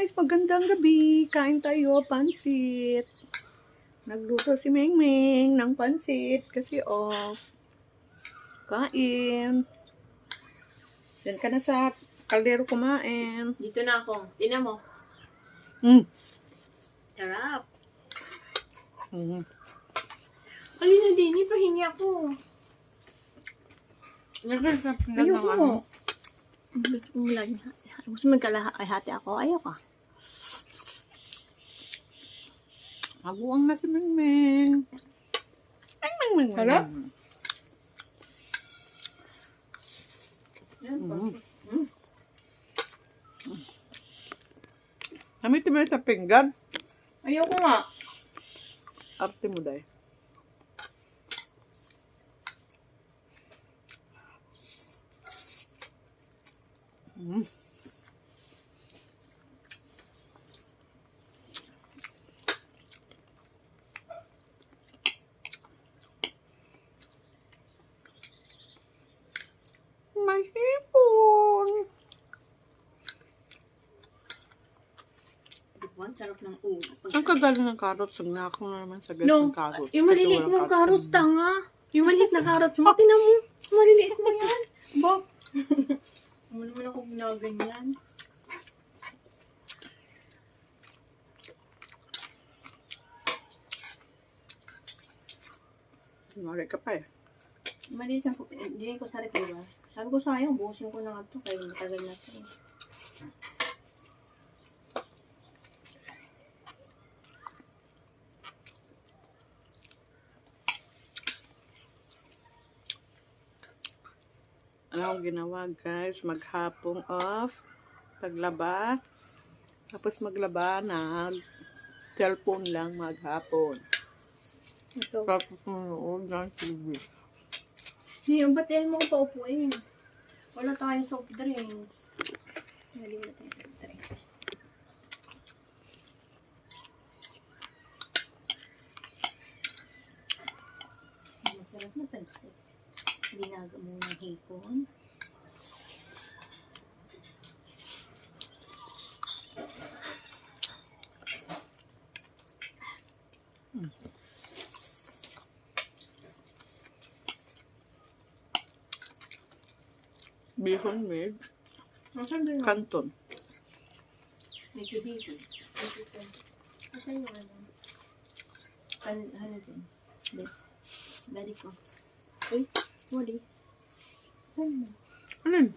guys, magandang gabi. Kain tayo, pansit. Nagluto si Mengmeng ng pansit kasi off. Kain. Diyan ka na sa kaldero kumain. Dito na ako. Tingnan mo. Sarap. Alina din, pahingi ako. Ayoko. Gusto ko lagi. Gusto mo magkalahati ako? Ayoko. Mabuang na si Mengmeng. Mengmeng. Sarap? Namit mo sa pinggan. Ayoko nga. Arte mo dahil. May hipon. Ang sarap ng ulo. Ang kagaling ng carrots. Nagna ako na naman sa guys No, ng carrots. yung maliliit mong carrots, tanga. Yung maliliit na carrots mo, tinan mo. Maliliit mo yan. Ba? Ano naman ako ginaganyan? Mari ka pa eh. Maliit lang po. Hindi ko sarap, diba? Sabi ko sayang, buhusin ko na nga ito. Kaya matagal na ito. Ano akong ginawa guys? Maghapong off. Paglaba. Tapos maglaba na. Cellphone lang maghapon. So, Tapos manood ng TV. yung ba't mo ko paupuin? Wala tayong soft drinks. Wala tayong soft drinks. Masarap na pansit. Binaga mo ng hipon. Bihon made. Nasaan ba yun? Canton. Medyo bacon. Nasaan yung ano? Ano dyan? Daddy ko. Uy, wali. Saan mo? Ano yun?